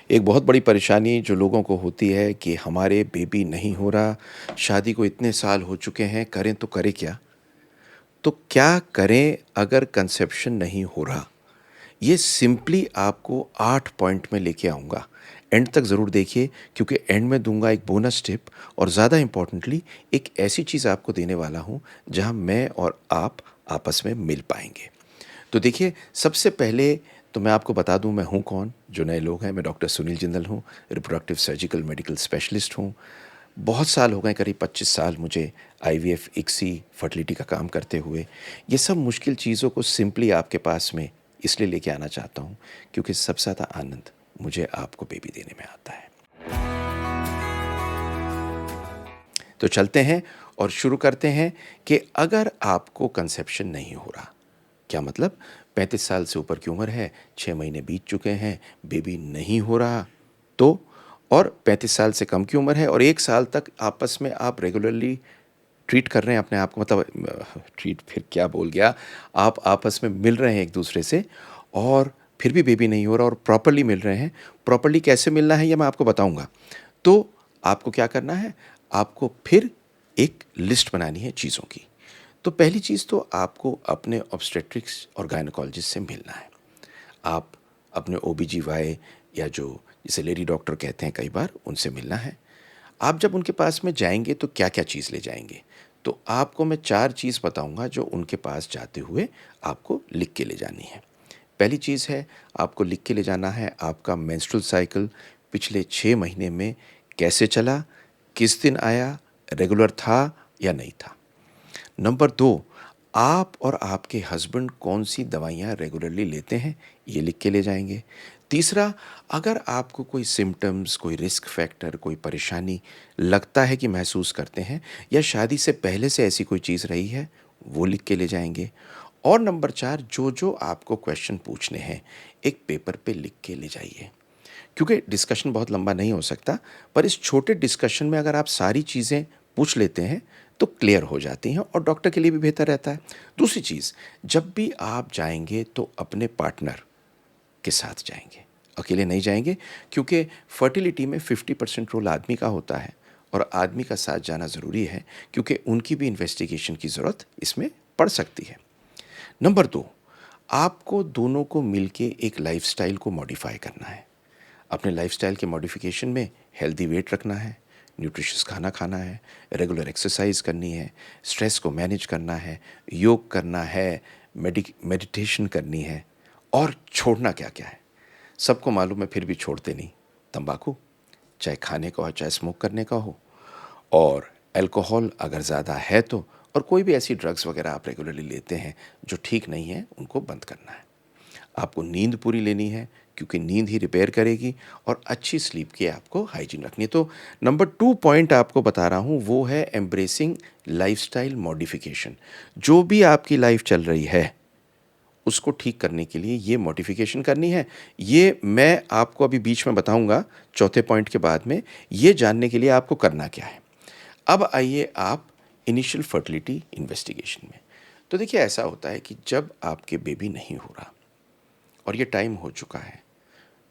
एक बहुत बड़ी परेशानी जो लोगों को होती है कि हमारे बेबी नहीं हो रहा, शादी को इतने साल हो चुके हैं, करें तो करें क्या? तो क्या करें अगर कंसेप्शन नहीं हो रहा? ये सिंपली आपको 8 पॉइंट में लेके आऊँगा। एंड तक ज़रूर देखिए क्योंकि एंड में दूँगा एक बोनस टिप और ज़्यादा इम्पोर्टेंटली एक ऐसी चीज़ आपको देने वाला हूँ, जहाँ मैं और आप आपस में मिल पाएँगे। तो देखिए, सबसे पहले तो मैं आपको बता दूँ मैं हूँ कौन? जो नए लोग हैं, मैं डॉक्टर सुनील जिंदल हूँ, रिप्रोडक्टिव सर्जिकल मेडिकल स्पेशलिस्ट हूँ। बहुत साल हो गए, करीब 25 साल मुझे आईवीएफ, इक्सी, फर्टिलिटी का काम करते हुए। ये सब मुश्किल चीज़ों को सिंपली आपके पास में इसलिए लेके आना चाहता हूँ, क्योंकि सबसे ज़्यादा आनंद मुझे आपको बेबी देने में आता है। तो चलते हैं और शुरू करते हैं कि अगर आपको कंसेप्शन नहीं हो रहा, क्या मतलब 35 साल से ऊपर की उम्र है, 6 महीने बीत चुके हैं, बेबी नहीं हो रहा, तो और 35 साल से कम की उम्र है और 1 साल तक आपस में आप रेगुलरली ट्रीट कर रहे हैं अपने आप को, मतलब ट्रीट फिर क्या बोल गया, आप आपस में मिल रहे हैं एक दूसरे से और फिर भी बेबी नहीं हो रहा और प्रॉपरली मिल रहे हैं। प्रॉपरली कैसे मिलना है ये मैं आपको बताऊंगा। तो आपको क्या करना है, आपको फिर एक लिस्ट बनानी है चीज़ों की। तो पहली चीज़ तो आपको अपने ऑब्स्टेट्रिक्स और गायनोकोलॉजिस्ट से मिलना है। आप अपने ओबीजीवाई या जो जिसे लेडी डॉक्टर कहते हैं कई बार, उनसे मिलना है। आप जब उनके पास में जाएंगे तो क्या क्या चीज़ ले जाएंगे? तो आपको मैं 4 चीज़ बताऊंगा जो उनके पास जाते हुए आपको लिख के ले जानी है। पहली चीज़ है, आपको लिख के ले जाना है आपका मेंस्ट्रुअल साइकिल पिछले 6 महीने में कैसे चला, किस दिन आया, रेगुलर था या नहीं था। नंबर 2, आप और आपके हस्बैंड कौन-सी दवाइयाँ रेगुलरली लेते हैं, ये लिख के ले जाएँगे। तीसरा, अगर आपको कोई सिम्पटम्स, कोई रिस्क फैक्टर, कोई परेशानी लगता है कि महसूस करते हैं या शादी से पहले से ऐसी कोई चीज़ रही है, वो लिख के ले जाएँगे। और नंबर 4, जो-जो आपको क्वेश्चन पूछने हैं, एक पेपर पे लिख के ले जाइए। क्योंकि डिस्कशन बहुत लंबा नहीं हो सकता, पर इस छोटे डिस्कशन में अगर आप सारी चीज़ें पूछ लेते हैं, तो क्लियर हो जाती हैं और डॉक्टर के लिए भी बेहतर रहता है। दूसरी चीज़, जब भी आप जाएँगे तो अपने पार्टनर के साथ जाएँगे, अकेले नहीं जाएँगे, क्योंकि फर्टिलिटी में 50% रोल आदमी का होता है और आदमी का साथ जाना ज़रूरी है, क्योंकि उनकी भी इन्वेस्टिगेशन की ज़रूरत इसमें पड़ सकती है। नंबर 2, आपको दोनों को मिलके एक लाइफ़स्टाइल को मॉडिफ़ाई करना है। अपने लाइफ़स्टाइल के मॉडिफ़िकेशन में हेल्दी वेट रखना है, न्यूट्रिशियस खाना खाना है, रेगुलर एक्सरसाइज करनी है, स्ट्रेस को मैनेज करना है, योग करना है, मेडिटेशन करनी है और छोड़ना क्या-क्या है। सबको मालूम है फिर भी छोड़ते नहीं। तंबाकू, चाहे खाने का हो, चाहे स्मोक करने का हो, और अल्कोहल अगर ज़्यादा है तो, और कोई भी ऐसी ड्रग्स वगैरह आप रेगुलरली लेते हैं जो ठीक नहीं है, उनको बंद करना है। आपको नींद पूरी लेनी है, क्योंकि नींद ही रिपेयर करेगी और अच्छी स्लीप की आपको हाइजीन रखनी है। तो नंबर 2 पॉइंट आपको बता रहा हूँ वो है एम्ब्रेसिंग लाइफ़स्टाइल मॉडिफ़िकेशन। जो भी आपकी लाइफ़ चल रही है, उसको ठीक करने के लिए ये मॉडिफ़िकेशन करनी है। ये मैं आपको अभी बीच में बताऊँगा चौथे पॉइंट के बाद में, ये जानने के लिए आपको करना क्या है। अब आइए आप इनिशियल फर्टिलिटी इन्वेस्टिगेशन में। तो देखिए, ऐसा होता है कि जब आपके बेबी नहीं हो रहा और ये टाइम हो चुका है,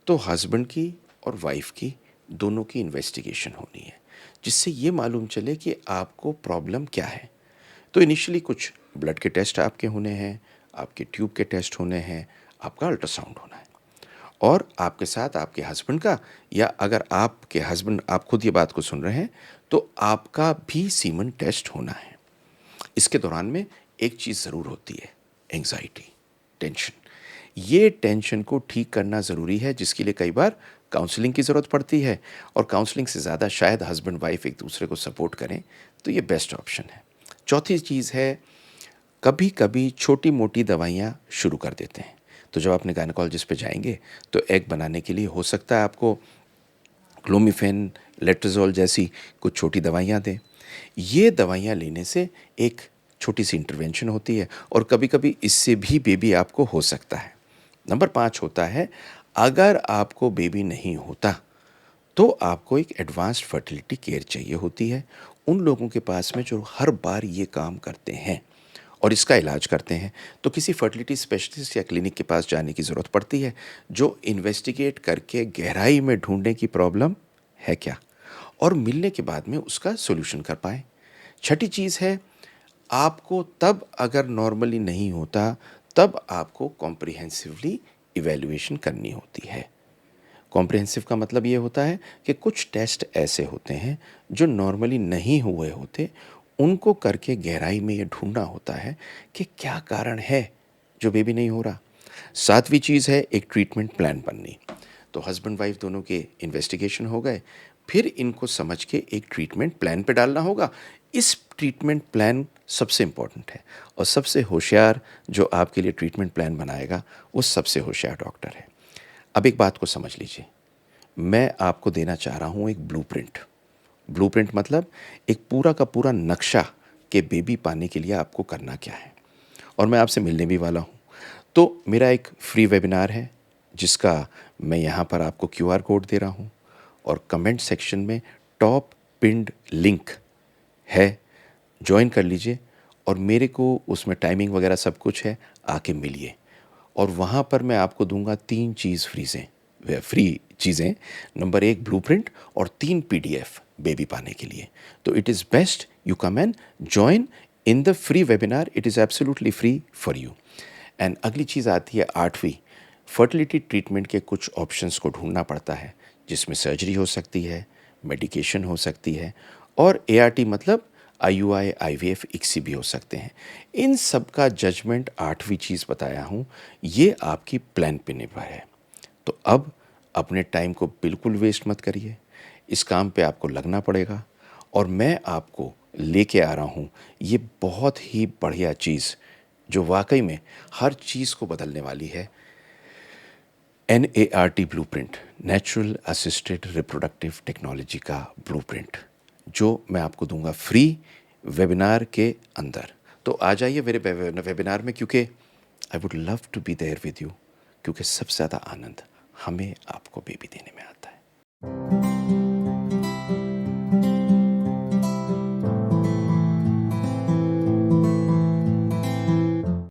तो हस्बैंड की और वाइफ की दोनों की इन्वेस्टिगेशन होनी है, जिससे ये मालूम चले कि आपको प्रॉब्लम क्या है। तो इनिशियली कुछ ब्लड के टेस्ट आपके होने हैं, आपके ट्यूब के टेस्ट होने हैं, आपका अल्ट्रासाउंड होना है और आपके साथ आपके हस्बैंड का, या अगर आपके हस्बैंड आप खुद ये बात को सुन रहे हैं, तो आपका भी सीमन टेस्ट होना है। इसके दौरान में एक चीज़ ज़रूर होती है, एंग्जाइटी, टेंशन। ये टेंशन को ठीक करना ज़रूरी है, जिसके लिए कई बार काउंसलिंग की ज़रूरत पड़ती है और काउंसलिंग से ज़्यादा शायद हस्बैंड वाइफ एक दूसरे को सपोर्ट करें, तो ये बेस्ट ऑप्शन है। चौथी चीज़ है, कभी कभी छोटी मोटी दवाइयाँ शुरू कर देते हैं। तो जब अपने गायनोकोलॉजिस्ट पे जाएंगे, तो एग बनाने के लिए हो सकता है आपको क्लोमिफेन, लेट्रोज़ोल जैसी कुछ छोटी दवाइयाँ दें। ये दवाइयाँ लेने से एक छोटी-सी इंटरवेंशन होती है और कभी-कभी इससे भी बेबी आपको हो सकता है। नंबर 5 होता है, अगर आपको बेबी नहीं होता, तो आपको एक एडवांस्ड फर्टिलिटी केयर चाहिए होती है। उन लोगों के पास में जो हर बार ये काम करते हैं और इसका इलाज करते हैं, तो किसी फर्टिलिटी स्पेशलिस्ट या क्लिनिक के पास जाने की ज़रूरत पड़ती है, जो इन्वेस्टिगेट करके गहराई में ढूंढने की प्रॉब्लम है क्या, और मिलने के बाद में उसका सॉल्यूशन कर पाएँ। छठी चीज़ है, आपको तब अगर नॉर्मली नहीं होता, तब आपको कॉम्प्रिहेंसिवली इवैल्यूएशन करनी होती है। कॉम्प्रिहेंसिव का मतलब ये होता है कि कुछ टेस्ट ऐसे होते हैं जो नॉर्मली नहीं हुए होते, उनको करके गहराई में ये ढूंढना होता है कि क्या कारण है जो बेबी नहीं हो रहा। सातवीं चीज़ है एक ट्रीटमेंट प्लान बननी। तो हस्बैंड वाइफ दोनों के इन्वेस्टिगेशन हो गए, फिर इनको समझ के एक ट्रीटमेंट प्लान पे डालना होगा। इस ट्रीटमेंट प्लान सबसे इम्पॉर्टेंट है, और सबसे होशियार जो आपके लिए ट्रीटमेंट प्लान बनाएगा वो सबसे होशियार डॉक्टर है। अब एक बात को समझ लीजिए, मैं आपको देना चाह रहा हूँ एक ब्लूप्रिंट। ब्लूप्रिंट मतलब एक पूरा का पूरा नक्शा कि बेबी पाने के लिए आपको करना क्या है, और मैं आपसे मिलने भी वाला हूँ। तो मेरा एक फ्री वेबिनार है जिसका मैं यहाँ पर आपको क्यूआर कोड दे रहा हूँ, और कमेंट सेक्शन में टॉप पिन्ड लिंक है, जॉइन कर लीजिए, और मेरे को उसमें टाइमिंग वगैरह सब कुछ है, आके मिलिए। और वहाँ पर मैं आपको दूंगा 3 चीज़ फ्री चीज़ें। नंबर 1 ब्लूप्रिंट, और 3 पीडीएफ बेबी पाने के लिए। तो it is best you come and join in the free webinar, it is absolutely free for you. And अगली चीज़ आती है 8वीं, फर्टिलिटी ट्रीटमेंट के कुछ ऑप्शंस को ढूंढना पड़ता है, जिसमें सर्जरी हो सकती है, मेडिकेशन हो सकती है, और एआरटी मतलब आईयूआई, आईवीएफ, इक्सी भी हो सकते हैं। इन सब का जजमेंट 8वीं चीज़ बताया हूँ, ये आपकी प्लान पे निर्भर है। तो अब अपने टाइम को बिल्कुल वेस्ट मत करिए, इस काम पे आपको लगना पड़ेगा, और मैं आपको लेके आ रहा हूँ ये बहुत ही बढ़िया चीज़ जो वाकई में हर चीज़ को बदलने वाली है। NART blueprint, natural assisted reproductive technology का ब्लूप्रिंट, जो मैं आपको दूंगा फ्री वेबिनार के अंदर। तो आ जाइए मेरे वेबिनार में, क्योंकि I would love to be there with you, क्योंकि सबसे ज़्यादा आनंद हमें आपको बेबी देने में आता है।